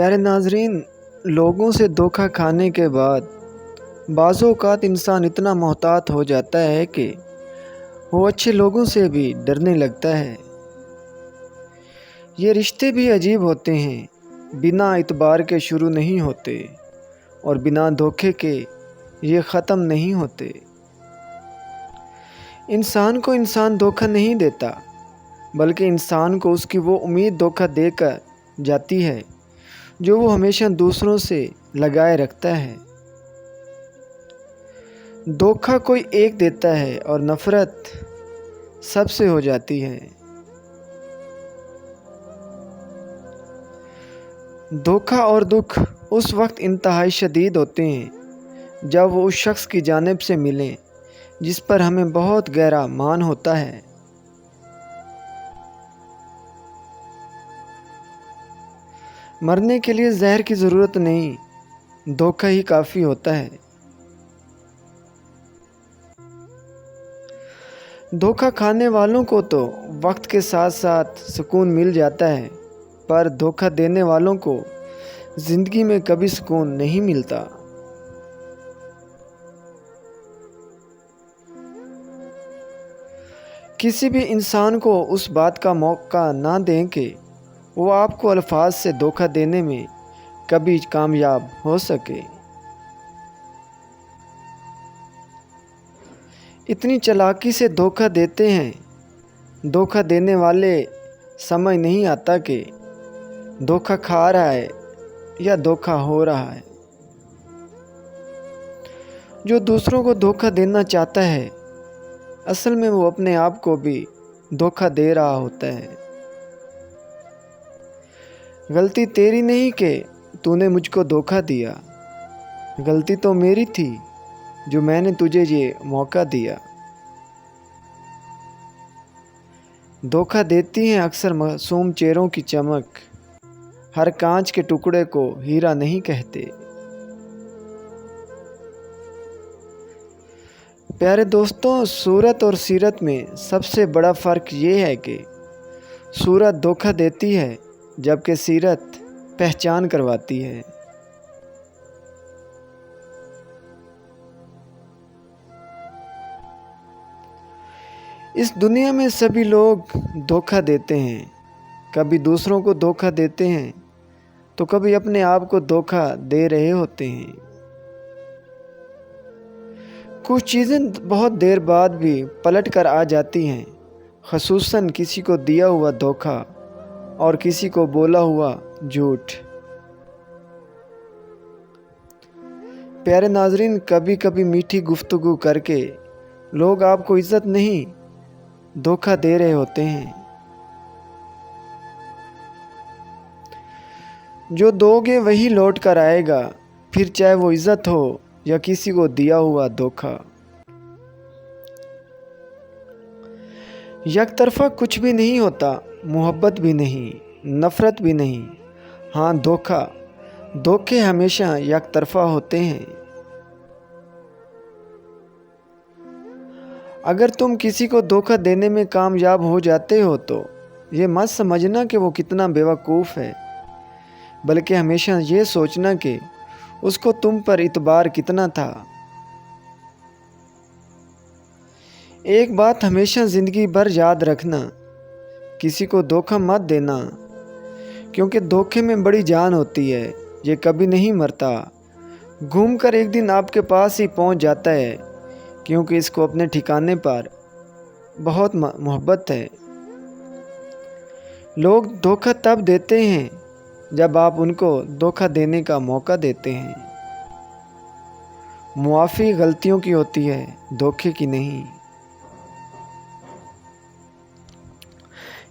پیارے ناظرین، لوگوں سے دھوکہ کھانے کے بعد بعض اوقات انسان اتنا محتاط ہو جاتا ہے کہ وہ اچھے لوگوں سے بھی ڈرنے لگتا ہے۔ یہ رشتے بھی عجیب ہوتے ہیں، بنا اعتبار کے شروع نہیں ہوتے اور بنا دھوکے کے یہ ختم نہیں ہوتے۔ انسان کو انسان دھوکہ نہیں دیتا، بلکہ انسان کو اس کی وہ امید دھوکہ دے کر جاتی ہے جو وہ ہمیشہ دوسروں سے لگائے رکھتا ہے۔ دھوکہ کوئی ایک دیتا ہے اور نفرت سب سے ہو جاتی ہے۔ دھوکہ اور دکھ اس وقت انتہائی شدید ہوتے ہیں جب وہ اس شخص کی جانب سے ملیں جس پر ہمیں بہت گہرا مان ہوتا ہے۔ مرنے کے لیے زہر کی ضرورت نہیں، دھوکہ ہی کافی ہوتا ہے۔ دھوکہ کھانے والوں کو تو وقت کے ساتھ ساتھ سکون مل جاتا ہے، پر دھوکہ دینے والوں کو زندگی میں کبھی سکون نہیں ملتا۔ کسی بھی انسان کو اس بات کا موقع نہ دیں کہ وہ آپ کو الفاظ سے دھوکہ دینے میں کبھی کامیاب ہو سکے۔ اتنی چالاکی سے دھوکہ دیتے ہیں، دھوکہ دینے والے سمجھ نہیں آتا کہ دھوکہ کھا رہا ہے یا دھوکہ ہو رہا ہے۔ جو دوسروں کو دھوکہ دینا چاہتا ہے، اصل میں وہ اپنے آپ کو بھی دھوکہ دے رہا ہوتا ہے۔ غلطی تیری نہیں کہ تو نے مجھ کو دھوکہ دیا، غلطی تو میری تھی جو میں نے تجھے یہ موقع دیا۔ دھوکہ دیتی ہیں اکثر معصوم چہروں کی چمک، ہر کانچ کے ٹکڑے کو ہیرا نہیں کہتے۔ پیارے دوستوں، صورت اور سیرت میں سب سے بڑا فرق یہ ہے کہ صورت دھوکہ دیتی ہے جبکہ سیرت پہچان کرواتی ہے۔ اس دنیا میں سبھی لوگ دھوکہ دیتے ہیں، کبھی دوسروں کو دھوکہ دیتے ہیں تو کبھی اپنے آپ کو دھوکہ دے رہے ہوتے ہیں۔ کچھ چیزیں بہت دیر بعد بھی پلٹ کر آ جاتی ہیں، خصوصاً کسی کو دیا ہوا دھوکہ اور کسی کو بولا ہوا جھوٹ۔ پیارے ناظرین، کبھی کبھی میٹھی گفتگو کر کے لوگ آپ کو عزت نہیں دھوکہ دے رہے ہوتے ہیں۔ جو دو گے وہی لوٹ کر آئے گا، پھر چاہے وہ عزت ہو یا کسی کو دیا ہوا دھوکہ۔ یک طرفہ کچھ بھی نہیں ہوتا، محبت بھی نہیں، نفرت بھی نہیں، ہاں دھوکے ہمیشہ یک طرفہ ہوتے ہیں۔ اگر تم کسی کو دھوکہ دینے میں کامیاب ہو جاتے ہو تو یہ مت سمجھنا کہ وہ کتنا بیوقوف ہے، بلکہ ہمیشہ یہ سوچنا کہ اس کو تم پر اعتبار کتنا تھا۔ ایک بات ہمیشہ زندگی بھر یاد رکھنا، کسی کو دھوکہ مت دینا، کیونکہ دھوکے میں بڑی جان ہوتی ہے، یہ کبھی نہیں مرتا، گھوم کر ایک دن آپ کے پاس ہی پہنچ جاتا ہے، کیونکہ اس کو اپنے ٹھکانے پر بہت محبت ہے۔ لوگ دھوکہ تب دیتے ہیں جب آپ ان کو دھوکہ دینے کا موقع دیتے ہیں۔ معافی غلطیوں کی ہوتی ہے، دھوکے کی نہیں۔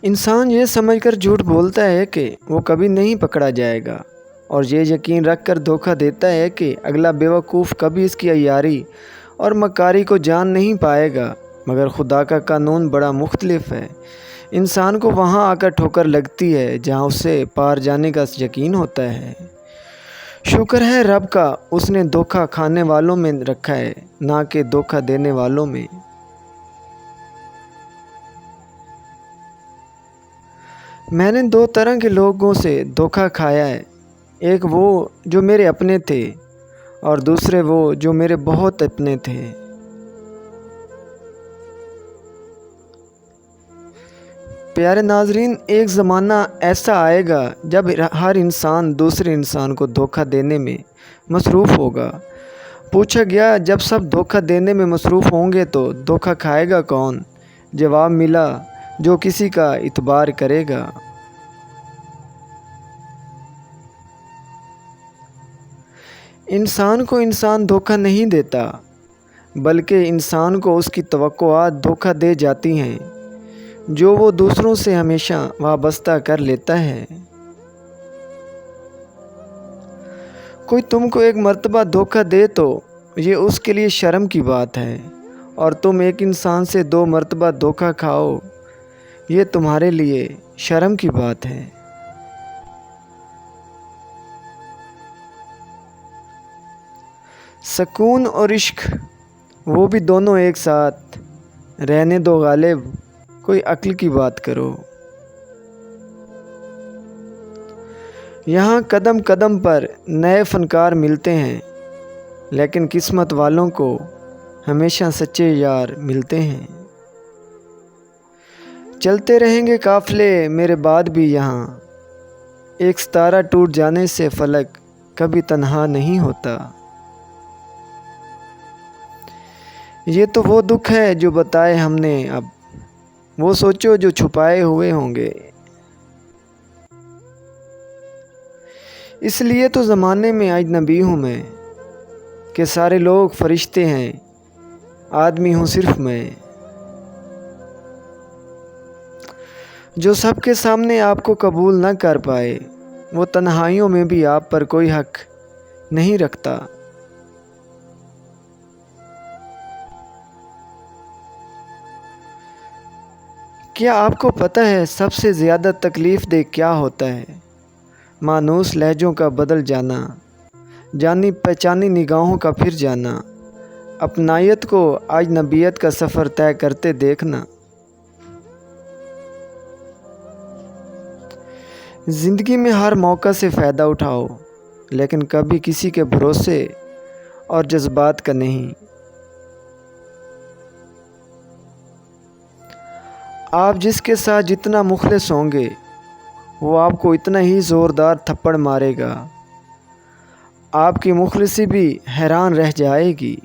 انسان یہ سمجھ کر جھوٹ بولتا ہے کہ وہ کبھی نہیں پکڑا جائے گا، اور یہ یقین رکھ کر دھوکہ دیتا ہے کہ اگلا بیوقوف کبھی اس کی عیاری اور مکاری کو جان نہیں پائے گا۔ مگر خدا کا قانون بڑا مختلف ہے، انسان کو وہاں آ کر ٹھوکر لگتی ہے جہاں اسے پار جانے کا یقین ہوتا ہے۔ شکر ہے رب کا، اس نے دھوکہ کھانے والوں میں رکھا ہے، نہ کہ دھوکہ دینے والوں میں۔ میں نے دو طرح کے لوگوں سے دھوکہ کھایا ہے، ایک وہ جو میرے اپنے تھے اور دوسرے وہ جو میرے بہت اپنے تھے۔ پیارے ناظرین، ایک زمانہ ایسا آئے گا جب ہر انسان دوسرے انسان کو دھوکہ دینے میں مصروف ہوگا۔ پوچھا گیا، جب سب دھوکہ دینے میں مصروف ہوں گے تو دھوکہ کھائے گا کون؟ جواب ملا، جو کسی کا اعتبار کرے گا۔ انسان کو انسان دھوکہ نہیں دیتا، بلکہ انسان کو اس کی توقعات دھوکہ دے جاتی ہیں، جو وہ دوسروں سے ہمیشہ وابستہ کر لیتا ہے۔ کوئی تم کو ایک مرتبہ دھوکہ دے تو یہ اس کے لیے شرم کی بات ہے، اور تم ایک انسان سے 2 مرتبہ دھوکہ کھاؤ، یہ تمہارے لیے شرم کی بات ہے۔ سکون اور عشق، وہ بھی دونوں ایک ساتھ، رہنے دو غالب، کوئی عقل کی بات کرو۔ یہاں قدم قدم پر نئے فنکار ملتے ہیں، لیکن قسمت والوں کو ہمیشہ سچے یار ملتے ہیں۔ چلتے رہیں گے قافلے میرے بعد بھی یہاں، ایک ستارہ ٹوٹ جانے سے فلک کبھی تنہا نہیں ہوتا۔ یہ تو وہ دکھ ہے جو بتائے ہم نے اب، وہ سوچو جو چھپائے ہوئے ہوں گے۔ اس لیے تو زمانے میں اجنبی ہوں میں، کہ سارے لوگ فرشتے ہیں، آدمی ہوں صرف میں۔ جو سب کے سامنے آپ کو قبول نہ کر پائے، وہ تنہائیوں میں بھی آپ پر کوئی حق نہیں رکھتا۔ کیا آپ کو پتہ ہے سب سے زیادہ تکلیف دہ کیا ہوتا ہے؟ مانوس لہجوں کا بدل جانا، جانی پہچانی نگاہوں کا پھر جانا، اپنائیت کو اجنبیت کا سفر طے کرتے دیکھنا۔ زندگی میں ہر موقع سے فائدہ اٹھاؤ، لیکن کبھی کسی کے بھروسے اور جذبات کا نہیں۔ آپ جس کے ساتھ جتنا مخلص ہوں گے، وہ آپ کو اتنا ہی زوردار تھپڑ مارے گا، آپ کی مخلصی بھی حیران رہ جائے گی۔